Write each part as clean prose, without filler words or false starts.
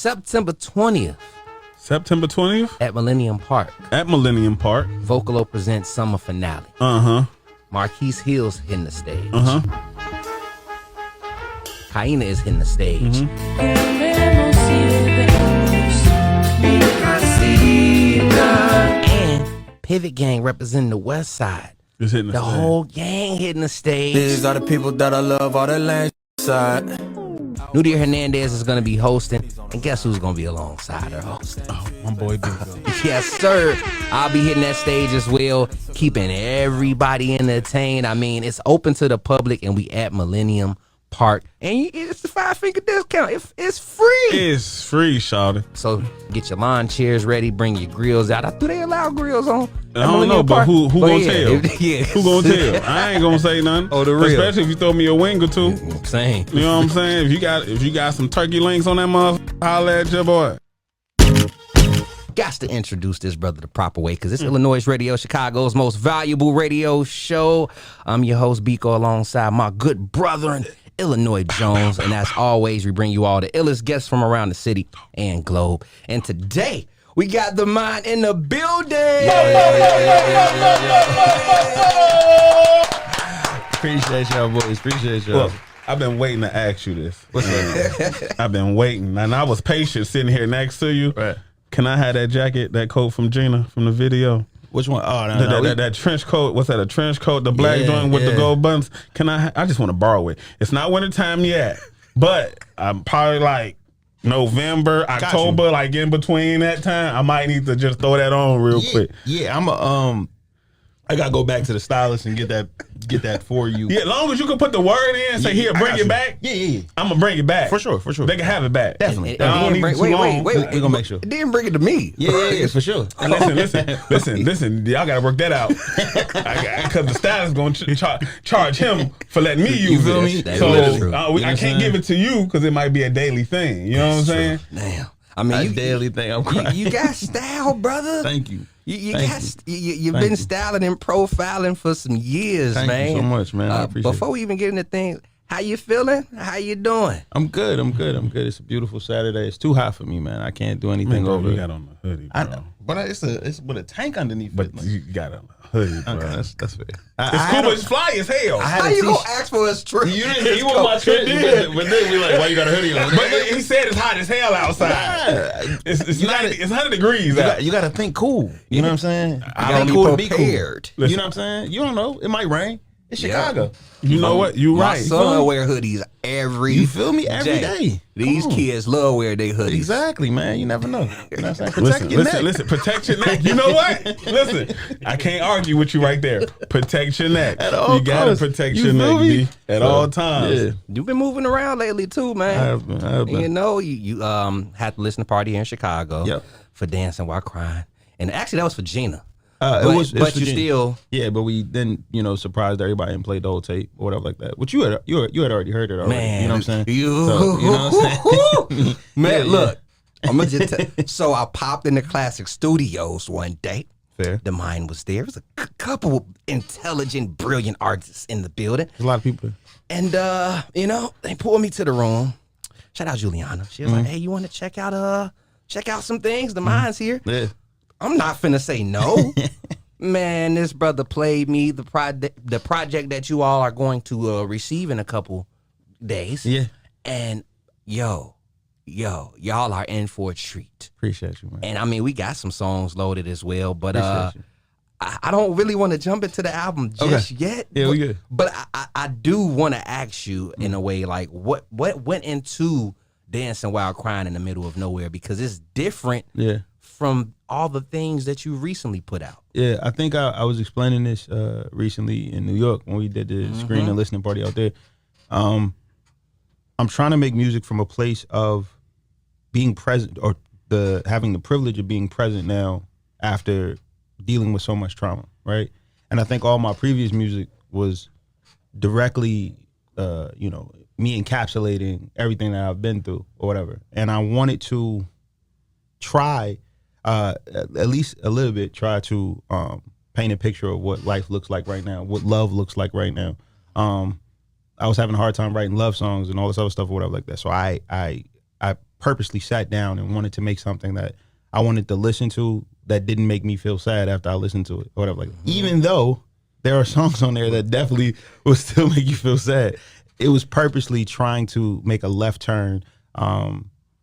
September 20th. September 20th? At Millennium Park. At Millennium Park. Vocalo presents summer finale. Marquise Hill's hitting the stage. Kaina is hitting the stage. And Pivot Gang representing the West Side. Is hitting the whole gang hitting the stage. These are the people that I love, all that land side. Nudia Hernandez is going to be hosting, and guess who's going to be alongside her hosting? Oh, my boy Bingo. Yes, sir. I'll be hitting that stage as well, keeping everybody entertained. I mean, it's open to the public, and we at Millennium Park, and it's a 5-finger discount. It's free. It's free, shawty. So get your lawn chairs ready, bring your grills out. Do they allow grills on? I don't know, but who gonna tell? Yeah. Who gonna tell? I ain't gonna say nothing. Oh, the real. Especially if you throw me a wing or two. Same. You know what I'm saying? If you got some turkey links on that motherfucker, holla at your boy. Got to introduce this brother the proper way, because it's iLLANOiZE Radio, Chicago's most valuable radio show. I'm your host, Biko, alongside my good brother, iLLANOiZE Jones. And as always, we bring you all the illest guests from around the city and globe. And today, we got theMIND in the building. Appreciate y'all, boys. Appreciate y'all. Look, I've been waiting to ask you this. I've been waiting, and I was patient sitting here next to you. Right. Can I have that jacket, that coat from Gina from the video? Which one? Oh, no, that trench coat. What's that? A trench coat, the black joint with the gold buttons. Can I just want to borrow it. It's not wintertime yet, but I'm probably like November, October, like in between that time. I might need to just throw that on real quick. Yeah, I gotta go back to the stylist and get that for you. Yeah, as long as you can put the word in and say, here, bring it back. Yeah. I'm gonna bring it back. For sure. They can have it back. Definitely. Wait. We're gonna make sure. They didn't bring it to me. Yeah, for sure. And listen. Y'all gotta work that out. Because the stylist gonna charge him for letting me use feel it. me? So I can't give it to you because it might be a daily thing. You know what I'm saying? Damn. I mean, daily thing. I'm crying. You got style, brother. Thank you. You've been styling and profiling for some years, man. Thank you so much, man. I appreciate it. Before we even get into things, how you feeling? How you doing? I'm good. It's a beautiful Saturday. It's too hot for me, man. I can't do anything over it. You got on the hoodie, bro. I know, but it's with a tank underneath. But you got on the hoodie, bro. Okay, that's fair. It's cool, but it's fly as hell. How you gonna ask for a trip? You want my trip? But then we like, why you got a hoodie on? But he said it's hot as hell outside. It's 100 degrees out. You got to think cool. You know what I'm saying? I don't cool be prepared. You know what I'm saying? You don't know. It might rain. It's Chicago. You know what? You My right. son wear hoodies every You feel me? Every day. These kids love wear their hoodies. Exactly, man. You never know. You know what I'm saying? Protect your neck. Listen, protect your neck. You know what? Listen, I can't argue with you right there. Protect your neck. At all you gotta costs. protect You your feel neck, me? B, at all times. Yeah. You've been moving around lately too, man. I have been. You know, you had to listen to Party here in Chicago for Dancing While Crying. And actually that was for Gina. But you still, but we then surprised everybody and played the whole tape or whatever like that. Which you had already heard it already. Man, you know what I'm saying? You know what I'm saying? Man, look, I'm gonna just so I popped in the Classic Studios one day. Fair. theMIND was there. There was a couple intelligent, brilliant artists in the building. There's a lot of people. And they pulled me to the room. Shout out Juliana. She was like, "Hey, you want to check out some things? theMIND's here." Yeah. I'm not finna say no. Man, this brother played me the project that you all are going to receive in a couple days. Yeah. And y'all are in for a treat. Appreciate you, man. And I mean, we got some songs loaded as well, but I don't really want to jump into the album just yet. Yeah, we good. But I do want to ask you in a way, like what went into Dancing While Crying in the Middle of Nowhere, because it's different from all the things that you recently put out. Yeah, I think I was explaining this recently in New York when we did the screen and listening party out there. I'm trying to make music from a place of being present, or having the privilege of being present now after dealing with so much trauma, right? And I think all my previous music was directly, me encapsulating everything that I've been through or whatever. And I wanted to try, at least a little bit, try to paint a picture of what life looks like right now, what love looks like right now. I was having a hard time writing love songs and all this other stuff or whatever like that. So I purposely sat down and wanted to make something that I wanted to listen to that didn't make me feel sad after I listened to it or whatever. Like, even though there are songs on there that definitely will still make you feel sad, it was purposely trying to make a left turn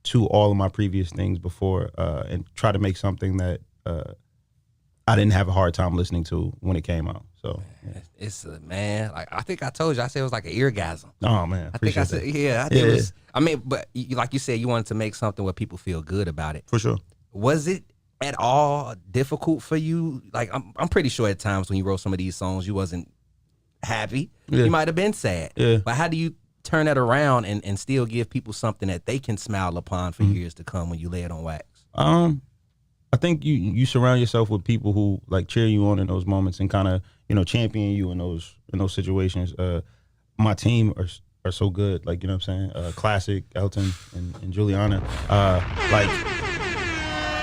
to all of my previous things before and try to make something that I didn't have a hard time listening to when it came out. So yeah. It's man, like I think I told you, I said it was like an eargasm. Oh man, I think I said, yeah, I think it was. I mean, but like you said, you wanted to make something where people feel good about it. For sure. Was it at all difficult for you? Like I'm pretty sure at times when you wrote some of these songs, you wasn't happy. Yeah. You might have been sad. Yeah. But how do you turn that around and still give people something that they can smile upon for years to come when you lay it on wax? I think you surround yourself with people who like cheer you on in those moments and kind of champion you in those situations. My team are so good, like you know what I'm saying. Classic, Elton, and Juliana. Like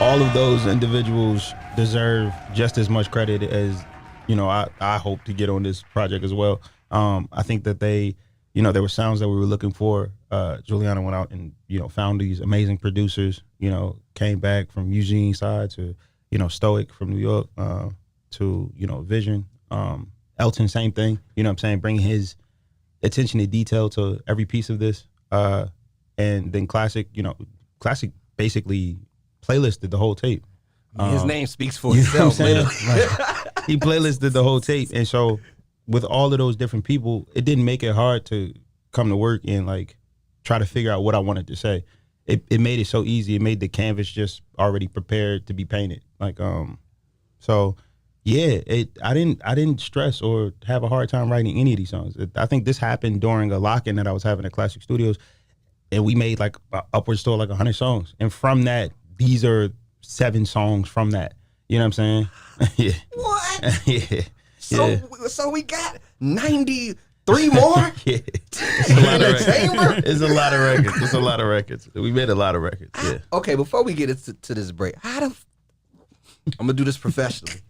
all of those individuals deserve just as much credit as I hope to get on this project as well. I think that there were sounds that we were looking for. Juliana went out and found these amazing producers. Came back from Eugene side to Stoic from New York to Vision. Elton, same thing. You know what I'm saying, bringing his attention to detail to every piece of this. And then Classic basically playlisted the whole tape. His name speaks for You know itself. what I'm saying? Like, he playlisted the whole tape, and so with all of those different people, it didn't make it hard to come to work and like try to figure out what I wanted to say. It made it so easy. It made the canvas just already prepared to be painted. Like so yeah, I didn't stress or have a hard time writing any of these songs. I think this happened during a lock-in that I was having at Classic Studios, and we made like upwards to like 100 songs, and from that, these are 7 songs from that. You know what I'm saying? Yeah. What? Yeah. So we got 93 more? Yeah. It's a lot of records. It's a lot of records. It's a lot of records. We made a lot of records. Yeah. Okay, before we get to this break, I'm gonna do this professionally.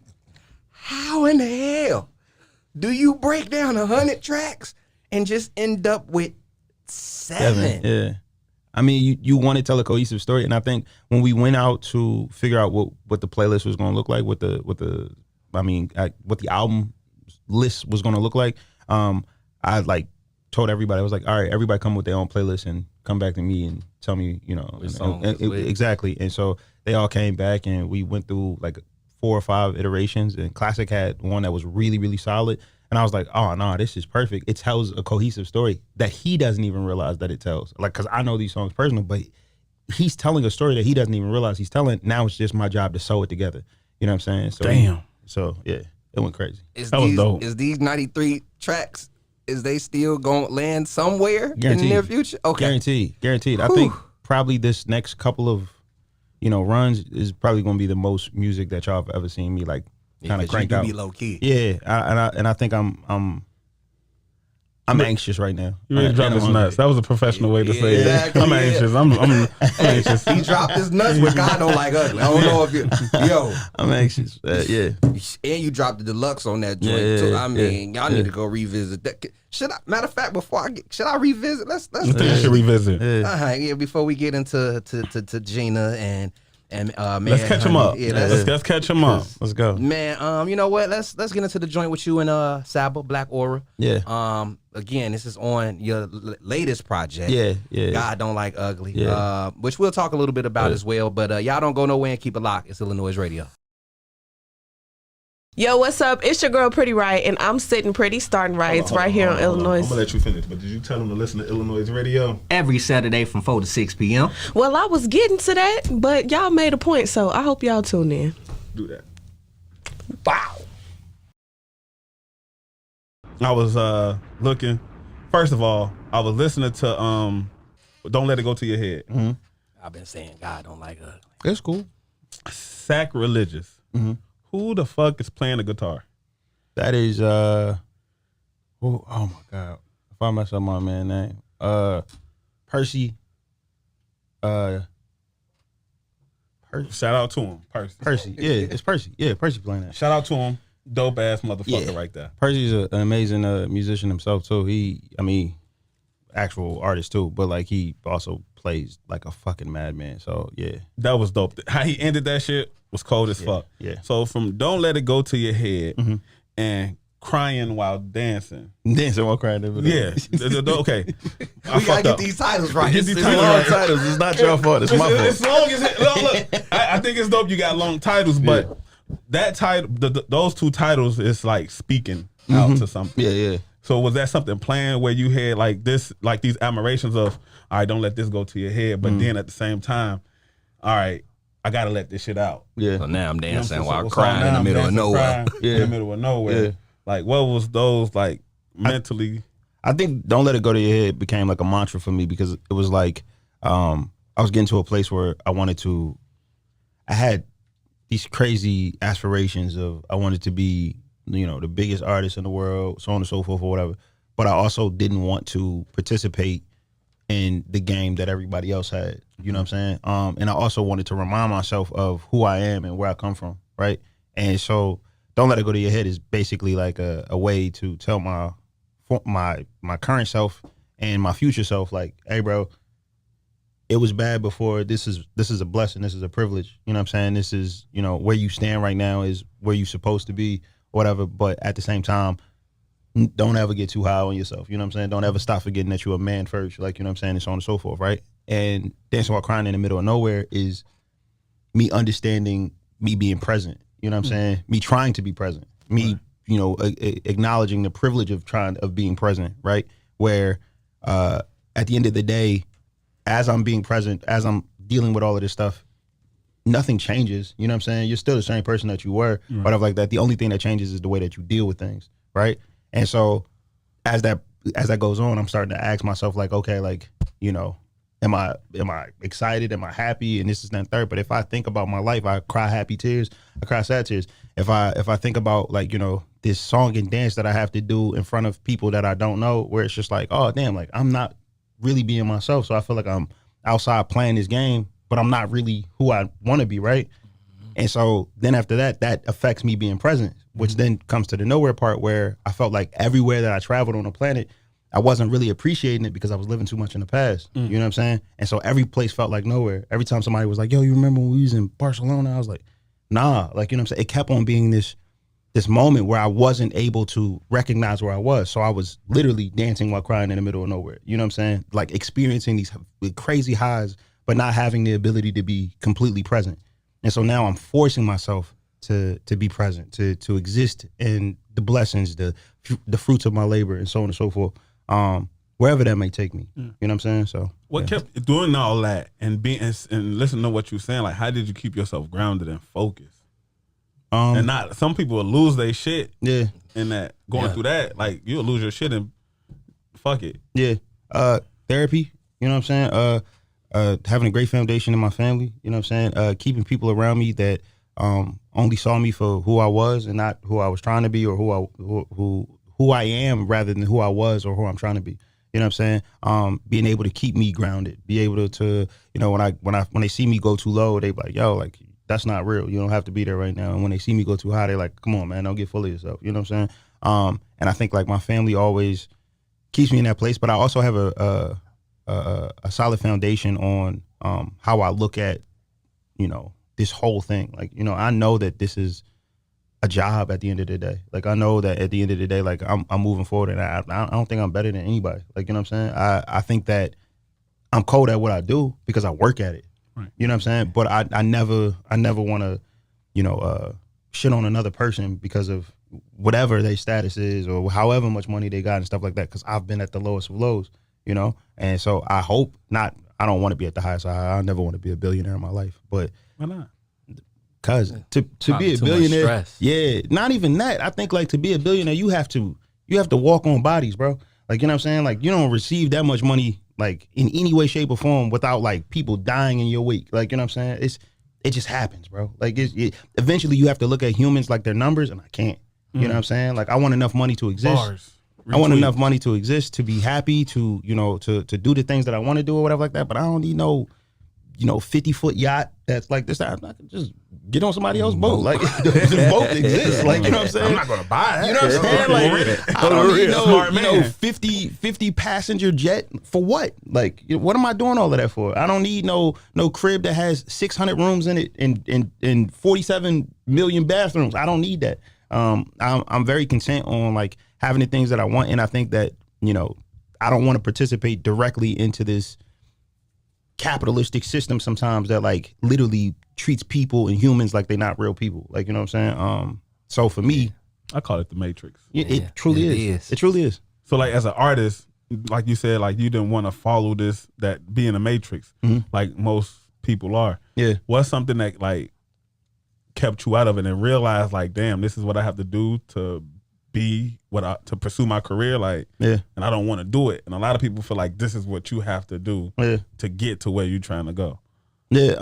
How in the hell do you break down 100 tracks and just end up with 7? Yeah. I mean, you want to tell a cohesive story, and I think when we went out to figure out what the playlist was going to look like, what the album list was going to look like, I like told everybody, I was like, all right, everybody come with their own playlist and come back to me and tell me, exactly. And so they all came back, and we went through like 4 or 5 iterations, and Classic had one that was really, really solid. And I was like, oh, no, this is perfect. It tells a cohesive story that he doesn't even realize that it tells. Like, because I know these songs personally, but he's telling a story that he doesn't even realize he's telling. Now it's just my job to sew it together. You know what I'm saying? So, damn. So, yeah, it went crazy. That was dope. Is these 93 tracks, is they still going to land somewhere Guaranteed. in the near future? Okay. Guaranteed. Whew. I think probably this next couple of, runs is probably going to be the most music that y'all have ever seen me like kind of crank out. Be low key. Yeah, and I think I'm anxious right now. You really dropped his nuts. That was a professional way to say Exactly, it. I'm anxious. I'm anxious. He dropped his nuts, but God don't like ugly. I don't know if you, I'm anxious. Yeah. And you dropped the deluxe on that joint Yeah, too. I mean, y'all need to go revisit that. Matter of fact, should I revisit? Let's I think you should revisit. all right, yeah. Before we get into to Gina and man, Let's catch him up. Yeah, Let's catch him up. Let's go. man. You know what? Let's get into the joint with you and Saba, Black Aura. Yeah. Again, this is on your latest project. Yeah. God don't like ugly. Yeah. Which we'll talk a little bit about as well. But y'all don't go nowhere and keep it locked. It's iLLANOiZE Radio. Yo, what's up? It's your girl Pretty Right, and I'm sitting pretty, starting right. It's right here on I'm iLLANOiZE. gonna let you finish, but did you tell them to listen to iLLANOiZE Radio? Every Saturday from 4 to 6 p.m. Well, I was getting to that, but y'all made a point, so I hope y'all tune in. Do that. Wow. I was looking. First of all, I was listening to "Don't Let It Go to Your Head." Mm-hmm. I've been saying God don't like ugly. That's cool. Sacrilegious. Mm-hmm. Who the fuck is playing the guitar? That is oh my God. If I mess up my man's name. Percy. Shout out to him, Percy. Yeah, it's Percy. Yeah, Percy playing that. Shout out to him. Dope ass motherfucker right there. Percy's an amazing musician himself too. Actual artist too, but like he also plays like a fucking madman. So yeah, That was dope. How he ended that shit was cold as fuck. yeah. So from Don't Let It Go to Your Head and Crying While Dancing. Dancing while crying. Yeah. Okay. I We gotta get these titles right. Get these It's titles long right. titles. It's not your fault. It's my fault. As long as it, look, I think it's dope you got long titles, but that title, those two titles is like speaking out to something. Yeah. So was that something planned where you had like this, like these admirations of, all right, don't let this go to your head, but then at the same time, all right, I gotta let this shit out. Yeah. So now I'm dancing So while now crying in the I'm middle of dancing, nowhere. crying in the middle of nowhere. Yeah. Like, what was those like mentally? I think Don't Let It Go to Your Head became like a mantra for me because it was like I was getting to a place where I had these crazy aspirations of I wanted to be, the biggest artist in the world, so on and so forth or whatever. But I also didn't want to participate in the game that everybody else had. You know what I'm saying? And I also wanted to remind myself of who I am and where I come from, right? And so Don't Let It Go to Your Head is basically like a way to tell my current self and my future self, like, hey, bro, it was bad before. This is a blessing. This is a privilege. You know what I'm saying? This is, where you stand right now is where you're supposed to be, whatever. But at the same time, don't ever get too high on yourself. You know what I'm saying? Don't ever stop forgetting that you're a man first. Like, you know what I'm saying? And so on and so forth, right? And Dancing While Crying in the Middle of Nowhere is me understanding me being present. You know what I'm saying? Me trying to be present. Me, acknowledging the privilege of being present, right? Where at the end of the day, as I'm being present, as I'm dealing with all of this stuff, nothing changes. You know what I'm saying? You're still the same person that you were, whatever like that. The only thing that changes is the way that you deal with things, right? And so as that goes on, I'm starting to ask myself, like, okay, like, am I excited? Am I happy? And this is that and third. But if I think about my life, I cry happy tears, I cry sad tears. If I think about, like, this song and dance that I have to do in front of people that I don't know, where it's just like, oh damn, like I'm not really being myself. So I feel like I'm outside playing this game, but I'm not really who I want to be, right? And so then after that affects me being present, which then comes to the nowhere part where I felt like everywhere that I traveled on the planet, I wasn't really appreciating it because I was living too much in the past. You know what I'm saying? And so every place felt like nowhere. Every time somebody was like, yo, you remember when we was in Barcelona? I was like, nah. Like, you know what I'm saying? It kept on being this moment where I wasn't able to recognize where I was. So I was literally dancing while crying in the middle of nowhere. You know what I'm saying? Like experiencing these crazy highs, but not having the ability to be completely present. And so now I'm forcing myself to be present, to exist in the blessings, the fruits of my labor, and so on and so forth. Wherever that may take me. You know what I'm saying? So What kept doing all that and being and listening to what you're saying? Like, how did you keep yourself grounded and focused? And not, some people will lose their shit. Yeah. In that going through that, like you'll lose your shit and fuck it. Yeah. Therapy. You know what I'm saying? Having a great foundation in my family. You know what I'm saying? Keeping people around me that only saw me for who I was and not who I was trying to be, or who I am rather than who I was or who I'm trying to be. You know what I'm saying? Being able to keep me grounded, be able to, when they see me go too low, they be like, yo, like, that's not real. You don't have to be there right now. And when they see me go too high, they're like, come on, man, don't get full of yourself. You know what I'm saying? And I think like my family always keeps me in that place, but I also have a solid foundation on how I look at, this whole thing. Like, I know that this is a job at the end of the day. Like, I know that at the end of the day, like I'm moving forward, and I don't think I'm better than anybody. Like, you know what I'm saying? I think that I'm cold at what I do because I work at it. Right. You know what I'm saying? But I never want to, shit on another person because of whatever their status is or however much money they got and stuff like that. Because I've been at the lowest of lows, And so I hope not. I don't want to be at the highest. I never want to be a billionaire in my life. But why not? Cause to be a billionaire, not even that. I think like to be a billionaire, you have to walk on bodies, bro. Like, you know what I'm saying? Like, you don't receive that much money like in any way, shape, or form without like people dying in your wake. Like, you know what I'm saying? It just happens, bro. Like eventually you have to look at humans like their numbers, and I can't. You know what I'm saying? Like, I want enough money to exist. Bars. I want enough money to exist, to be happy, to to do the things that I want to do or whatever like that. But I don't need no 50-foot yacht that's like this, I can just get on somebody else's boat. Like the boat exists. Like, you know what I'm saying? I'm not gonna buy it. You know what I'm saying? Like, I don't need no 50 passenger jet for what? Like, what am I doing all of that for? I don't need no crib that has 600 rooms in it and 47 million bathrooms. I don't need that. I'm very content on like having the things that I want, and I think that, you know, I don't want to participate directly into this capitalistic system sometimes that like literally treats people and humans like they're not real people. Like, you know what I'm saying? So for me, I call it the Matrix. it truly is. It truly is. So like as an artist, like you said, like you didn't want to follow this, that being a Matrix, like most people are. Yeah. What's something that like kept you out of it and realized like, damn, this is what I have to do to be to pursue my career, like, yeah, and I don't want to do it. And a lot of people feel like this is what you have to do to get to where you're trying to go. Yeah.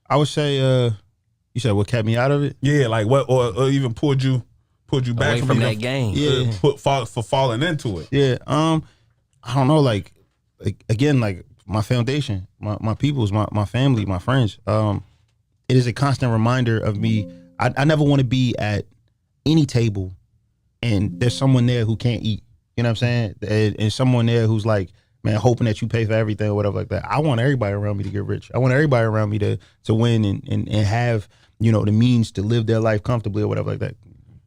I would say, you said what kept me out of it? Yeah, like what, or even pulled you back away from that game. Yeah, for falling into it. Yeah. I don't know, like again, like my foundation, my peoples, my family, my friends. It is a constant reminder of me. I never want to be at any table and there's someone there who can't eat. You know what I'm saying? And someone there who's like, man, hoping that you pay for everything or whatever like that. I want everybody around me to get rich. I want everybody around me to win and have, you know, the means to live their life comfortably or whatever like that.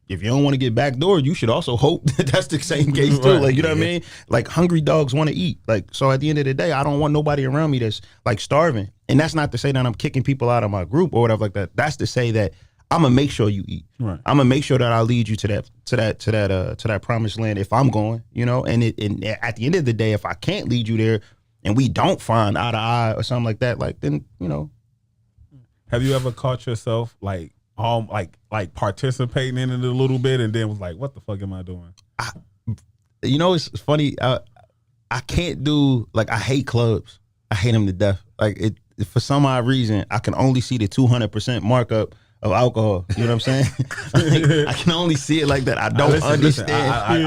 If you don't want to get backdoor, you should also hope that that's the same case too. Like, you know what I mean? Like, hungry dogs want to eat. Like, so at the end of the day, I don't want nobody around me that's like starving. And that's not to say that I'm kicking people out of my group or whatever like that. That's to say that I'm gonna make sure you eat. Right. I'm gonna make sure that I lead you to that promised land if I'm going, you know. And at the end of the day, if I can't lead you there, and we don't find eye to eye or something like that, like, then, you know. Have you ever caught yourself like participating in it a little bit and then was like, what the fuck am I doing? You know, it's funny. I can't do, like, I hate clubs. I hate them to death. Like, for some odd reason, I can only see the 200% markup of alcohol. You know what I'm saying? Like, I can only see it like that. I don't understand. I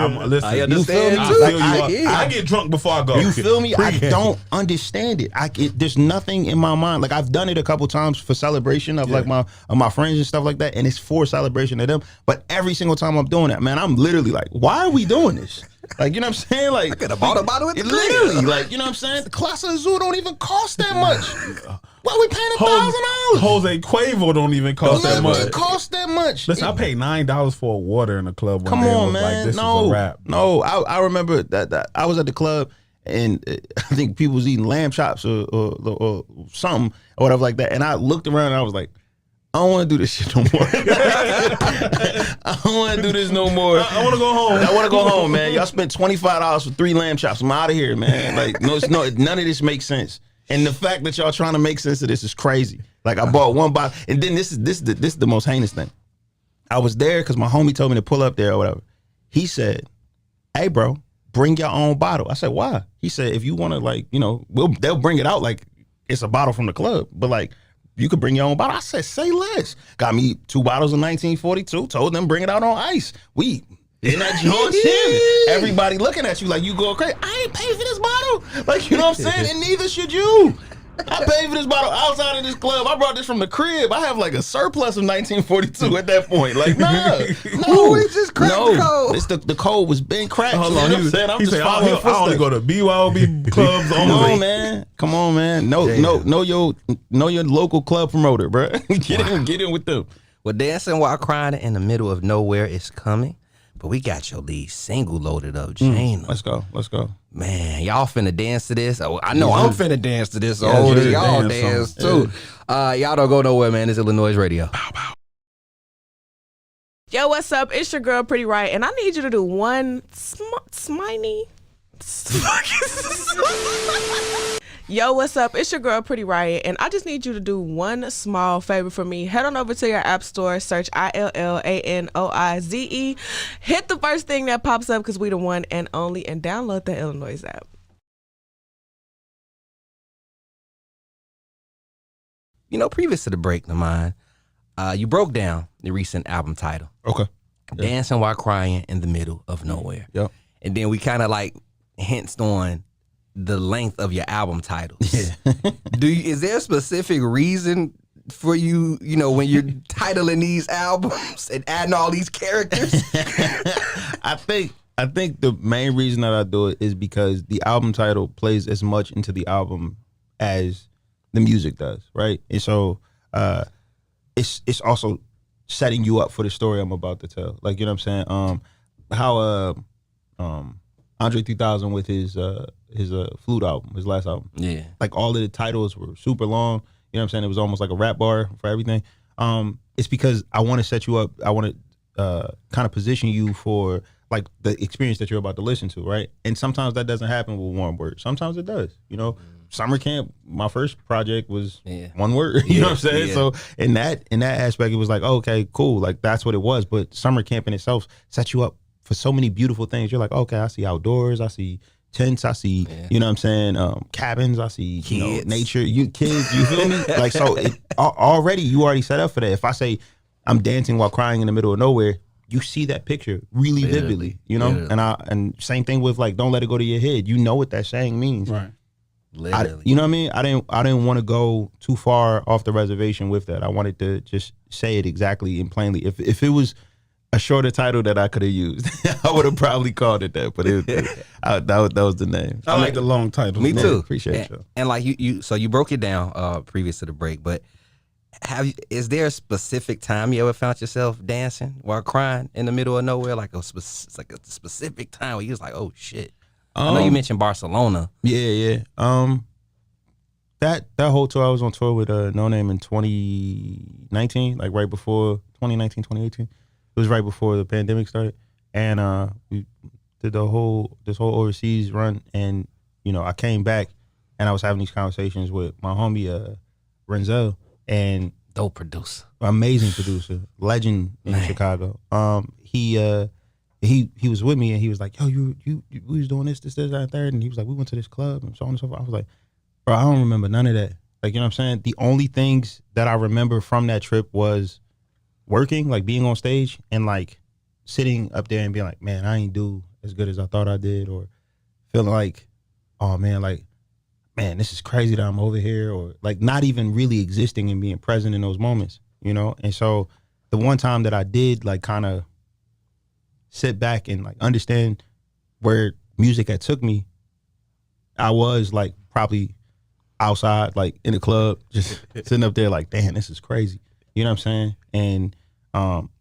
understand I too. feel you. I get drunk before I go. You feel me? I don't understand it. There's nothing in my mind. Like, I've done it a couple times for celebration of like my friends and stuff like that, and it's for celebration of them. But every single time I'm doing that, man, I'm literally like, why are we doing this? Like, you know what I'm saying? Like, I could have bought a bottle at the literally, like, you know what I'm saying? The Class of the Zoo don't even cost that much. Why are we paying $1,000? Jose Quavo don't even cost that much. It cost that much. Listen, I paid $9 for a water in the club one Come day. on, and was man. like, this is a wrap. No, I remember that I was at the club and I think people was eating lamb chops or something or whatever like that. And I looked around and I was like, I don't want to do this shit no more. I don't want to do this no more. I want to go home. I want to go home, man. Y'all spent $25 for 3 lamb chops. I'm out of here, man. Like, no, none of this makes sense. And the fact that y'all trying to make sense of this is crazy. Like, I bought one bottle, and then this is the most heinous thing. I was there because my homie told me to pull up there or whatever. He said, "Hey, bro, bring your own bottle." I said, "Why?" He said, "If you want to, like, you know, they'll bring it out like it's a bottle from the club, but like, you could bring your own bottle." I said, "Say less." Got me 2 bottles of 1942. Told them bring it out on ice. We in that joint chilling. Everybody looking at you like you going crazy. I ain't paid for this bottle. Like, you know what I'm saying? And neither should you. I paid for this bottle outside of this club. I brought this from the crib. I have like a surplus of 1942 at that point. Like, no, it's just cracked the code. It's the code was been cracked. Hold you on, know what I'm saying? I'm just following I only go to BYOB clubs only. Come on, man. Know your local club promoter, bro. Get in with them. Well, Dancing While Crying in the Middle of Nowhere is coming. But we got your lead single loaded up, Jane. Let's go. Man, y'all finna dance to this. Oh, I know I'm finna dance to this. So y'all dance too. Y'all don't go nowhere, man. It's iLLANOiZE Radio. Pow, pow. Yo, what's up? It's your girl, Pretty Right, and I need you to do one sminy. Yo, what's up? It's your girl, Pretty Riot, and I just need you to do one small favor for me. Head on over to your app store, search iLLANOiZE. Hit the first thing that pops up because we the one and only, and download the iLLANOiZE app. You know, previous to the break, theMIND, you broke down the recent album title. Okay. Dancing While Crying in the Middle of Nowhere. Yep. And then we kind of like hinted on the length of your album titles. Is there a specific reason for you, when you're titling these albums and adding all these characters? I think the main reason that I do it is because the album title plays as much into the album as the music does, right? And so it's also setting you up for the story I'm about to tell. Like, you know what I'm saying? How Andre 3000 with his flute album, his last album. Yeah. Like all of the titles were super long. You know what I'm saying? It was almost like a rap bar for everything. It's because I want to set you up. I want to kind of position you for like the experience that you're about to listen to, right? And sometimes that doesn't happen with one word. Sometimes it does. Summer Camp, my first project was one word. You know what I'm saying? Yeah. So in that aspect, it was like, oh, okay, cool. Like that's what it was. But Summer Camp in itself sets you up for so many beautiful things. You're like, okay, I see outdoors, I see tents, I see, you know what I'm saying, cabins, I see nature, kids, you feel me? Like, so you already set up for that. If I say I'm dancing while crying in the middle of nowhere, you see that picture really vividly, and same thing with like, don't let it go to your head. You know what that saying means. Right. Literally. You know what I mean? I didn't want to go too far off the reservation with that. I wanted to just say it exactly and plainly. If it was a shorter title that I could have used, I would have probably called it that. But that was the name. I like the long title. Me too. Appreciate you. And like so you broke it down previous to the break, but is there a specific time you ever found yourself dancing while crying in the middle of nowhere, like a specific time where you was like, oh shit? I know you mentioned Barcelona. Yeah. That whole tour, I was on tour with No Name in 2019, like right before 2019, 2018. It was right before the pandemic started, and we did this whole overseas run. And I came back, and I was having these conversations with my homie Renzel, and dope producer, amazing producer, legend in Chicago. He was with me, and he was like, yo, we was doing this, that, and third. And he was like, we went to this club and so on and so forth. I was like, bro, I don't remember none of that. Like, you know what I'm saying? The only things that I remember from that trip was working, like being on stage and like sitting up there and being like, man, I ain't do as good as I thought I did, or feeling like, oh man, like, man, this is crazy that I'm over here, or like not even really existing and being present in those moments, And so the one time that I did like kind of sit back and like understand where music had took me, I was like probably outside, like in the club, just sitting up there like, damn, this is crazy. You know what I'm saying? And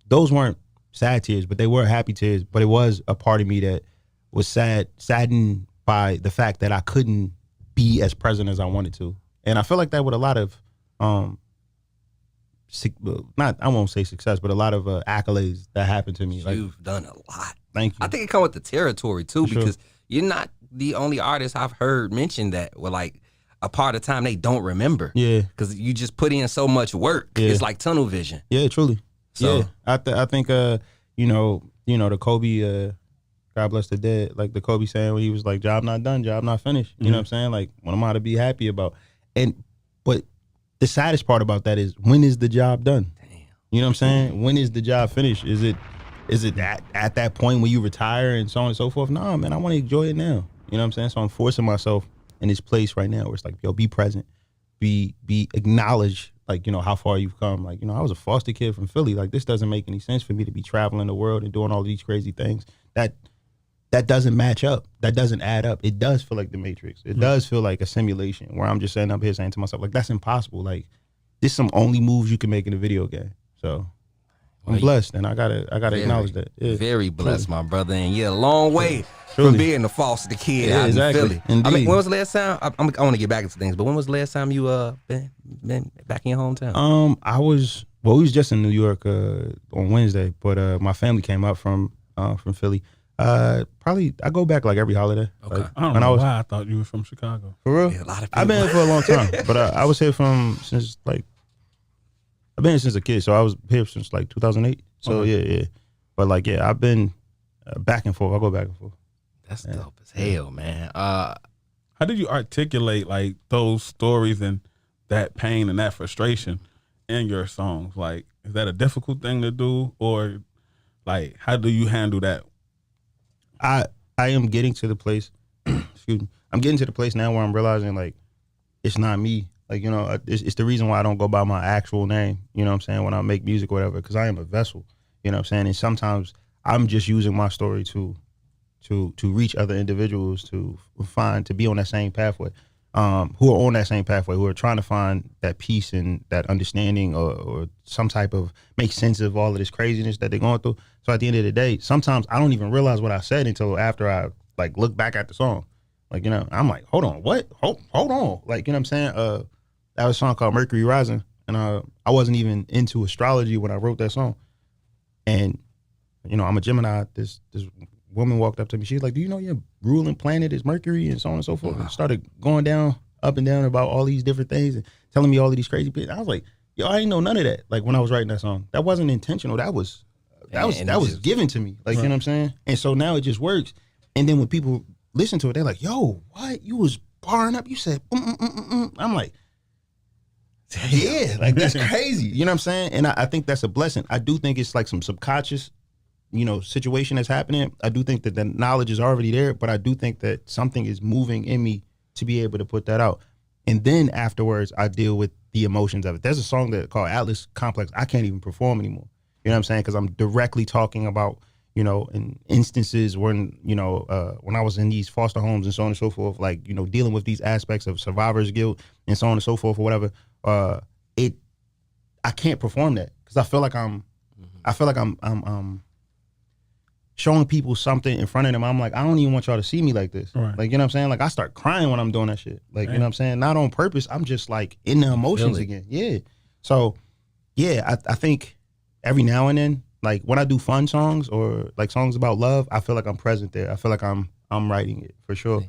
those weren't sad tears, but they were happy tears. But it was a part of me that was saddened by the fact that I couldn't be as present as I wanted to. And I feel like that with a lot of I won't say success, but a lot of accolades that happened to me. You've done a lot. Thank you. I think it comes with the territory too, because you're not the only artist I've heard mention that with like a part of time they don't remember. Yeah. Because you just put in so much work. Yeah. It's like tunnel vision. Yeah, truly. So, yeah. I think the Kobe, God bless the dead, like the Kobe saying when he was like, job not done, job not finished. You know what I'm saying? Like, what am I to be happy about? But the saddest part about that is, when is the job done? Damn. You know what I'm saying? When is the job finished? Is it at that point when you retire and so on and so forth? No, man, I want to enjoy it now. You know what I'm saying? So I'm forcing myself in this place right now where it's like, yo, be present, be acknowledged, like, how far you've come. Like, I was a foster kid from Philly. Like, this doesn't make any sense for me to be traveling the world and doing all these crazy things. That doesn't match up. That doesn't add up. It does feel like the Matrix. It does feel like a simulation where I'm just sitting up here saying to myself, like, that's impossible. Like, this is some only moves you can make in a video game. So I'm blessed, and I gotta acknowledge that. Yeah. Very blessed, my brother, and you're a long way from being a foster kid out in Philly. Indeed. I mean, when was the last time? I want to get back into things, but when was the last time you been back in your hometown? We was just in New York on Wednesday, but my family came up from Philly. Probably I go back like every holiday. Okay. Like, I don't know why I thought you were from Chicago. For real? Yeah, a lot of people. I've been here for a long time, but I was here since I've been here since a kid, so I was here since like 2008. So yeah. But like, yeah, I've been back and forth. I go back and forth. That's dope as hell, man. How did you articulate like those stories and that pain and that frustration in your songs? Like, is that a difficult thing to do, or like, how do you handle that? I am getting to the place. Excuse me. I'm getting to the place now where I'm realizing like it's not me. Like, you know, it's the reason why I don't go by my actual name, you know what I'm saying, when I make music or whatever, because I am a vessel, you know what I'm saying? And sometimes I'm just using my story to reach other individuals to be on that same pathway, who are on that same pathway, who are trying to find that peace and that understanding or some type of make sense of all of this craziness that they're going through. So at the end of the day, sometimes I don't even realize what I said until after I like look back at the song. Like, you know, I'm like, hold on, what? Hold on. Like, you know what I'm saying? That was a song called Mercury Rising. And I wasn't even into astrology when I wrote that song. And, you know, I'm a Gemini. This woman walked up to me. She was like, do you know your ruling planet is Mercury and so on and so forth? And started going down, up and down about all these different things and telling me all of these crazy bits. I was like, yo, I didn't know none of that. Like when I was writing that song, that wasn't intentional. That was given to me. Like, right. You know what I'm saying? And so now it just works. And then when people listen to it, they're like, yo, what? You was barring up. You said, I'm like, yeah, like that's crazy. You know what I'm saying? And I think that's a blessing. I do think it's like some subconscious, you know, situation that's happening. I do think that the knowledge is already there, but I do think that something is moving in me to be able to put that out. And then afterwards, I deal with the emotions of it. There's a song that called Atlas Complex. I can't even perform anymore. You know what I'm saying? Because I'm directly talking about, you know, in instances when, you know, when I was in these foster homes and so on and so forth, like, you know, dealing with these aspects of survivor's guilt and so on and so forth or whatever. I can't perform that because I feel like I'm showing people something in front of them. I'm like, I don't even want y'all to see me like this. Right. Like, you know what I'm saying? Like I start crying when I'm doing that shit. Like, right. You know what I'm saying? Not on purpose. I'm just like in the emotions again. Yeah. So yeah, I think every now and then, like when I do fun songs or like songs about love, I feel like I'm present there. I feel like I'm writing it for sure.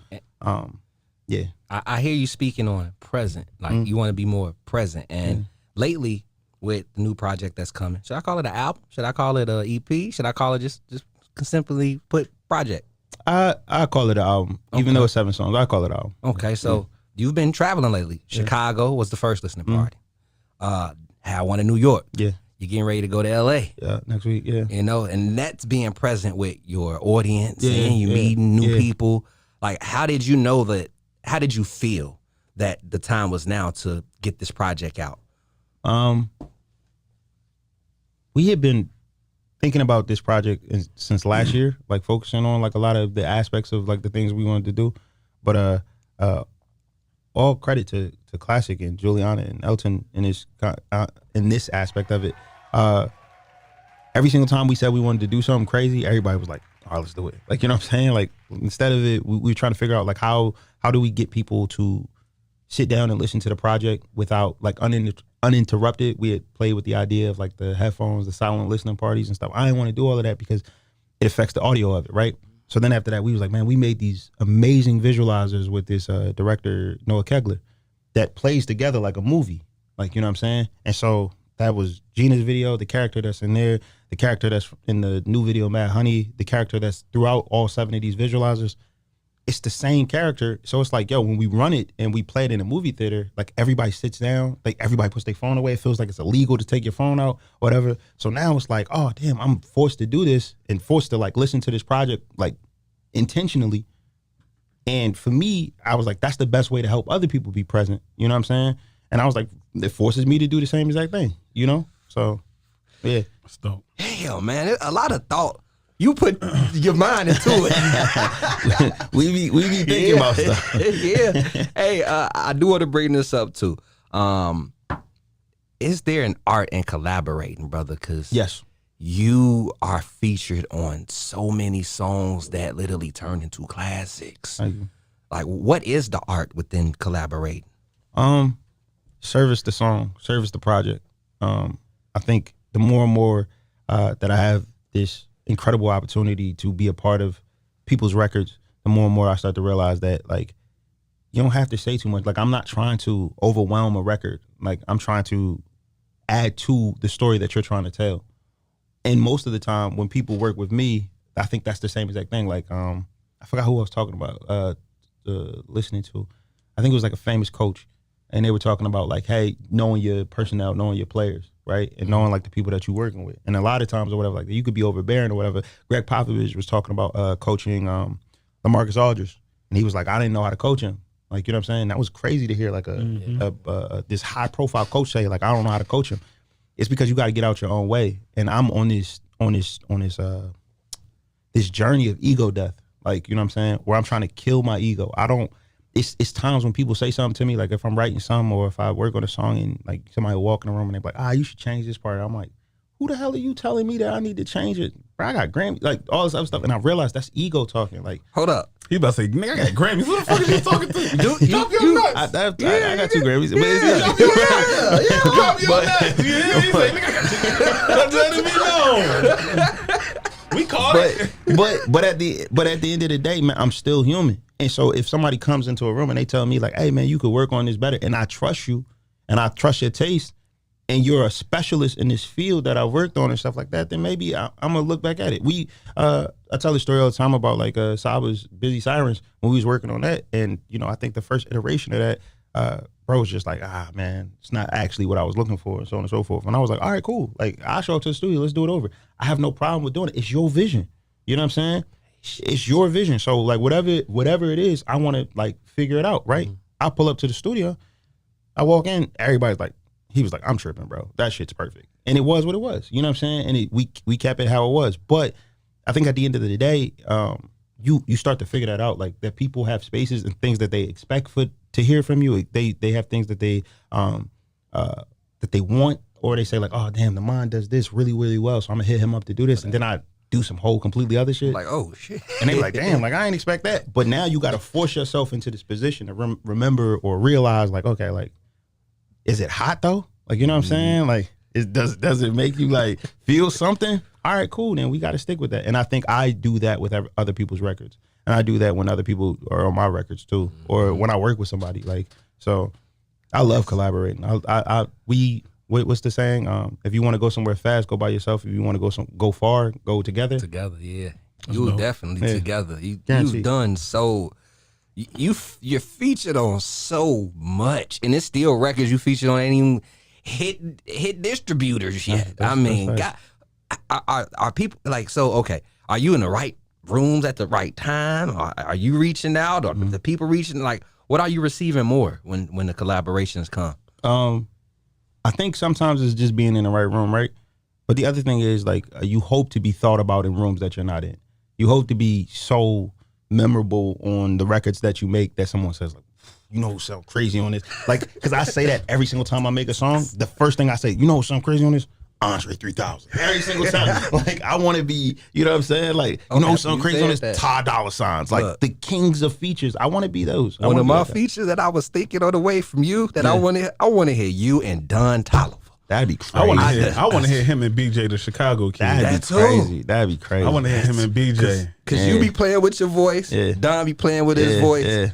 Yeah. I hear you speaking on present. Like you want to be more present. And lately with the new project that's coming, should I call it an album? Should I call it an EP? Should I call it just simply put project? I call it an album. Okay. Even though it's 7 songs, I call it an album. Okay, so you've been traveling lately. Chicago was the first listening party. Had one in New York. Yeah. You're getting ready to go to LA. Yeah, next week, yeah. You know, and that's being present with your audience and you meeting new people. Like, how did you know that? How did you feel that the time was now to get this project out? We had been thinking about this project since last year, like focusing on like a lot of the aspects of like the things we wanted to do. But all credit to Classic and Juliana and Elton in this aspect of it. Every single time we said we wanted to do something crazy, everybody was like, all right, let's do it. Like, you know what I'm saying? Like, instead of it, we were trying to figure out like how do we get people to sit down and listen to the project without like uninterrupted. We had played with the idea of like the headphones, the silent listening parties and stuff. I didn't want to do all of that because it affects the audio of it, right? So then after that, we was like, man, we made these amazing visualizers with this director, Noah Kegler, that plays together like a movie. Like, you know what I'm saying? And so that was Gina's video, the character that's in there, the character that's in the new video, Mad Honey, the character that's throughout all 7 of these visualizers. It's the same character. So it's like, yo, when we run it and we play it in a movie theater, like everybody sits down, like everybody puts their phone away. It feels like it's illegal to take your phone out, whatever. So now it's like, oh, damn, I'm forced to do this and forced to like listen to this project like intentionally. And for me, I was like, that's the best way to help other people be present. You know what I'm saying? And I was like, it forces me to do the same exact thing, you know? So, yeah. That's dope. Hell, man, a lot of thought. You put your mind into it. we be thinking about stuff. Yeah. Hey, I do want to bring this up too. Is there an art in collaborating, brother? Because yes, you are featured on so many songs that literally turned into classics. Like, what is the art within collaborating? Service the song, service the project. I think the more and more that I have this incredible opportunity to be a part of people's records, the more and more I start to realize that like you don't have to say too much. Like I'm not trying to overwhelm a record. Like I'm trying to add to the story that you're trying to tell. And most of the time when people work with me, I think that's the same exact thing. Like I forgot who I was talking about listening to. I think it was like a famous coach. And they were talking about like, hey, knowing your personnel, knowing your players, right? And knowing like the people that you're working with. And a lot of times or whatever, like you could be overbearing or whatever. Greg Popovich was talking about coaching LaMarcus Aldridge. And he was like, I didn't know how to coach him. Like, you know what I'm saying? That was crazy to hear, like this high profile coach say, like, I don't know how to coach him. It's because you got to get out your own way. And I'm on this journey of ego death. Like, you know what I'm saying? Where I'm trying to kill my ego. It's times when people say something to me, like if I'm writing something or if I work on a song and like somebody will walk in the room and they're like, you should change this part. I'm like, who the hell are you telling me that I need to change it? Bro, I got Grammy, like all this other stuff. And I realized that's ego talking. Like, hold up. He about to say, nigga, I got Grammys. Who the fuck are you talking to? Drop your nuts. I got 2 Grammys. But Drop your nuts. You hear me? He say, nigga, that's letting me know. We caught it. But at the end of the day, man, I'm still human. And so if somebody comes into a room and they tell me like, hey man, you could work on this better, and I trust you and I trust your taste, and you're a specialist in this field that I worked on and stuff like that, then maybe I'm gonna look back at it. I tell the story all the time about like Saba's Busy Sirens when we was working on that, and you know, I think the first iteration of that, bro was just like, man, it's not actually what I was looking for, and so on and so forth. And I was like, all right, cool. Like, I'll show up to the studio, let's do it over. I have no problem with doing it. It's your vision. You know what I'm saying? It's your vision. So like whatever it is, I want to like figure it out, right? I pull up to the studio, I walk in, everybody's like, he was like, I'm tripping, bro. That shit's perfect. And it was what it was. You know what I'm saying? And we kept it how it was. But I think at the end of the day, you start to figure that out, like that people have spaces and things that they expect to hear from you. They have things that they want, or they say like, oh damn, theMIND does this really, really well, so I'm gonna hit him up to do this, and then I do some whole completely other shit. Like, oh shit. And they be like, damn, like I ain't expect that. But now you gotta force yourself into this position to remember or realize like, okay, like, is it hot though? Like, you know what I'm saying? Like, does it make you like feel something? All right, cool. Then we got to stick with that. And I think I do that with other people's records, and I do that when other people are on my records too, or when I work with somebody. Like, so I love collaborating. What's the saying? If you want to go somewhere fast, go by yourself. If you want to go far, go together. Together, yeah. You definitely together. You've done so. You're featured on so much, and it's still records you featured on ain't even hit distributors yet. I mean, God, are people like, so? Okay, are you in the right rooms at the right time? Are you reaching out, or the people reaching? Like, what are you receiving more when the collaborations come? I think sometimes it's just being in the right room, right? But the other thing is like you hope to be thought about in rooms that you're not in. You hope to be so memorable on the records that you make that someone says like, you know who sound crazy on this? Like, because I say that every single time I make a song. The first thing I say, you know who sound crazy on this? Andre 3000. Every single time. Like, I want to be, you know what I'm saying? Like, you know who sound crazy on this? Ty Dolla $igns. Like, the kings of features. I want to be those. One of my features that I was thinking on the way from you that I want to hear you and Don Toliver. That'd be crazy. I want to hear him and BJ, the Chicago kid. That'd be crazy. That'd be crazy. I want to hear him and BJ. Because you be playing with your voice. Yeah. Don be playing with his voice. Yeah.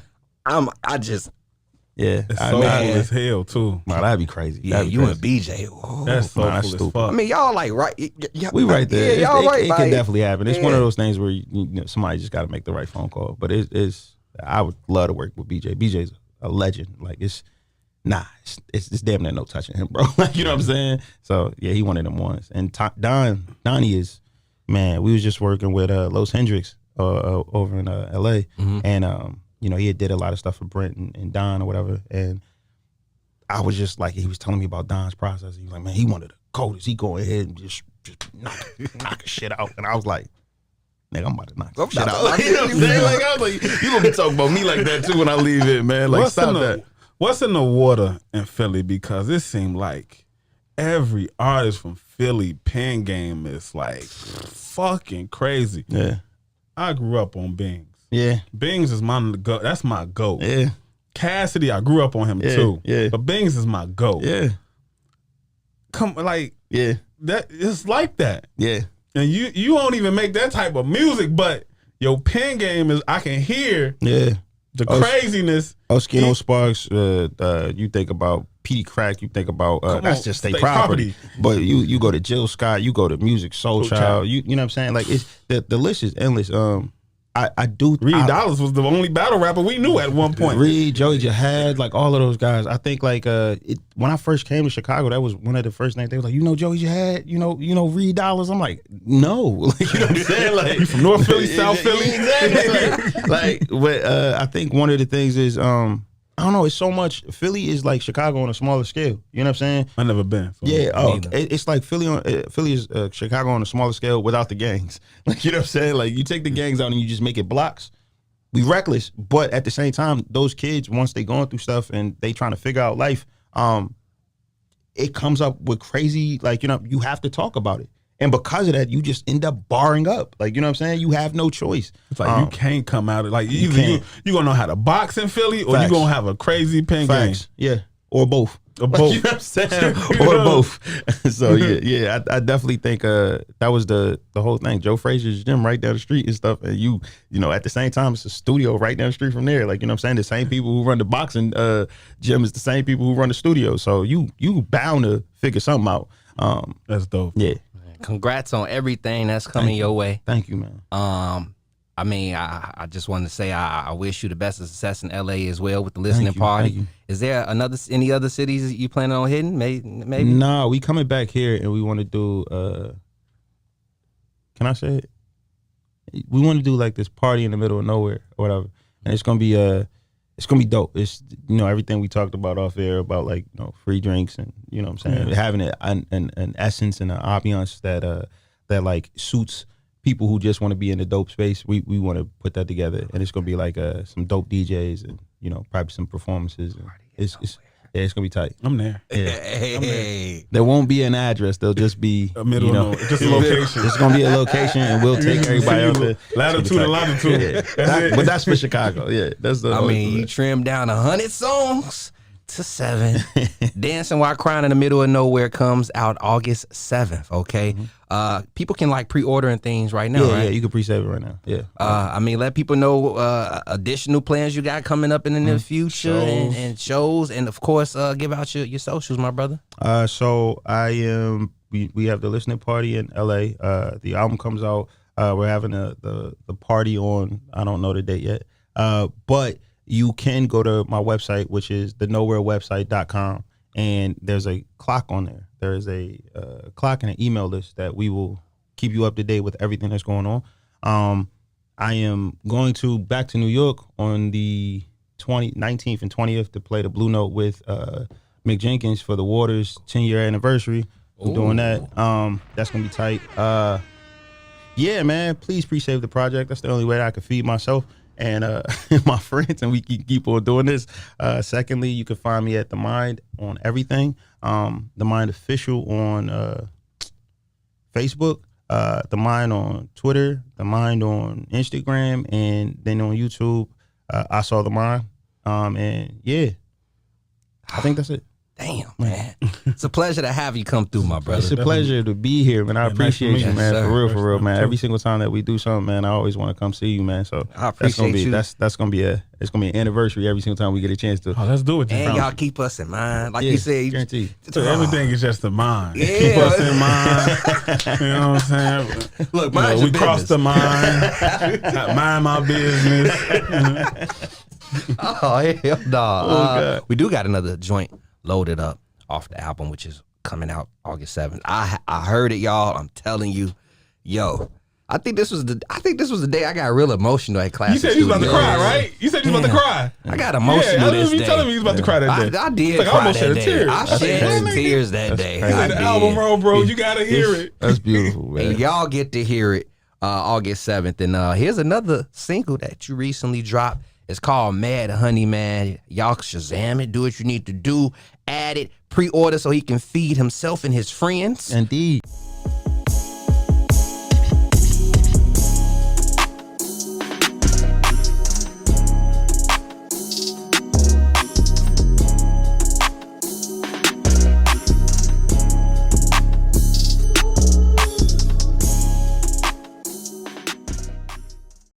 It's soulful as hell too. Man, that'd be crazy. Yeah, that'd be you crazy. and BJ. Oh, that's soulful as fuck. I mean, y'all like right. We right there. Yeah, y'all right. It can definitely happen. It's one of those things where you know, somebody just got to make the right phone call. But I would love to work with BJ. BJ's a legend. Like it's damn near no touching him, bro. Like, you know what I'm saying? So yeah, he one of them ones. And Donnie is, man. We was just working with Los Hendrix over in L.A. And you know, he did a lot of stuff for Brent and Don or whatever. And I was just like, he was telling me about Don's process. He was like, man, he one of the coldest. He go ahead and just knock shit out. And I was like, nigga, I'm about to knock shit out. You know what I'm saying? Like, I was like, you gonna be talking about me like that too when I leave it, man. Like, stop that. What's in the water in Philly? Because it seemed like every artist from Philly pen game is like fucking crazy. Yeah. I grew up on Bings. Yeah. Bings is that's my GOAT. Yeah. Cassidy, I grew up on him too. Yeah. But Bings is my GOAT. Yeah. Yeah. That it's like that. Yeah. And you won't even make that type of music, but your pen game is, I can hear the craziness. Oskino Sparks, you think about Petey Crack, you think about that's just state property. But you go to Jill Scott, you go to Music Soul Child. You know what I'm saying? Like, it's the list is endless. I do. Reed Dollars was the only battle rapper we knew at one point. Reed, Joey Jihad, like all of those guys. I think like when I first came to Chicago, that was one of the first names. They was like, you know Joey Jihad, you know Reed Dollars. I'm like, no, like, you know what I'm saying? Like, you from North Philly, South Philly, exactly. But I think one of the things is I don't know. It's so much. Philly is like Chicago on a smaller scale. You know what I'm saying? I never been. So yeah. Oh, it's like Philly is Chicago on a smaller scale without the gangs. Like, you know what I'm saying? Like, you take the gangs out and you just make it blocks. We reckless, but at the same time, those kids, once they going through stuff and they trying to figure out life, it comes up with crazy, like, you have to talk about it. And because of that, you just end up barring up. Like, you know what I'm saying? You have no choice. It's like you can't come out like either you gonna know how to box in Philly or you gonna have a crazy pen game. Yeah. Or both. Or both. You know what I'm saying? Or both. So yeah, I definitely think that was the whole thing. Joe Frazier's gym right down the street and stuff. And you know, at the same time, it's a studio right down the street from there. Like, you know what I'm saying? The same people who run the boxing gym is the same people who run the studio. So you bound to figure something out. That's dope. Yeah. Congrats on everything that's coming your way. Thank you, man. I mean, I just wanted to say I wish you the best of success in LA as well with the listening party. Is there any other cities you planning on hitting? Maybe? Nah, we coming back here and we want to do. Can I say it? We want to do like this party in the middle of nowhere or whatever, and it's gonna be dope. It's everything we talked about off air about like free drinks and what I'm saying, having an essence and an ambiance that like suits people who just want to be in the dope space. We want to put that together, and it's gonna be like some dope DJs and probably some performances. And it's gonna be tight. I'm there. Yeah. Hey. There won't be an address. There'll just be a middle, just a location. It's gonna be a location, and we'll take everybody out there. Latitude and longitude. Yeah. But that's for Chicago. Yeah, that's the. I mean, you trim down 100 songs to 7. Dancing While Crying in the Middle of Nowhere comes out August 7th. Okay, people can like pre-order and things right now. Right? Yeah, you can pre-save it right now. Yeah. I mean, let people know additional plans you got coming up in the near future and shows, and of course, give out your socials, my brother. So I am. We have the listening party in LA. The album comes out. We're having the party on. I don't know the date yet. But you can go to my website, which is thenowherewebsite.com, and there's a clock on there. There is a clock and an email list that we will keep you up to date with everything that's going on. I am going back to New York on the 19th and 20th to play the Blue Note with Mick Jenkins for the Waters 10-year anniversary. We're doing that. That's going to be tight. Yeah, man, please pre-save the project. That's the only way that I can feed myself and my friends, and we keep on doing this. Secondly, you can find me at theMIND on everything. theMIND Official on Facebook, theMIND on Twitter, theMIND on Instagram, and then on YouTube, I Saw theMIND. And yeah, I think that's it. Damn, man. It's a pleasure to have you come through, my brother. It's a pleasure to be here, man. I appreciate you, man. Yes, for real, man. Every single time that we do something, man, I always want to come see you, man. So I appreciate you. That's gonna be an anniversary every single time we get a chance to. Oh, let's do it. And y'all keep us in mind, like you said. Guaranteed. So everything is just the mind. Yeah. Keep us in mind. You know what I'm saying? Look, we cross the mind. Mind my business. Oh hell no! We do got another joint loaded up off the album, which is coming out August 7th. I heard it, y'all. I'm telling you, yo. I think this was the day I got real emotional at class. You said you was about to cry, right? You said you was about to cry. I got emotional this day. You telling me you was about to cry that day. I did like, cry I almost that shed day. tears. I shed tears that day. The album roll, bro. You gotta hear it. That's beautiful, man. And y'all get to hear it August 7th. And here's another single that you recently dropped. It's called Mad Honey, man. Y'all Shazam it. Do what you need to do. Add it. Pre-order so he can feed himself and his friends. Indeed.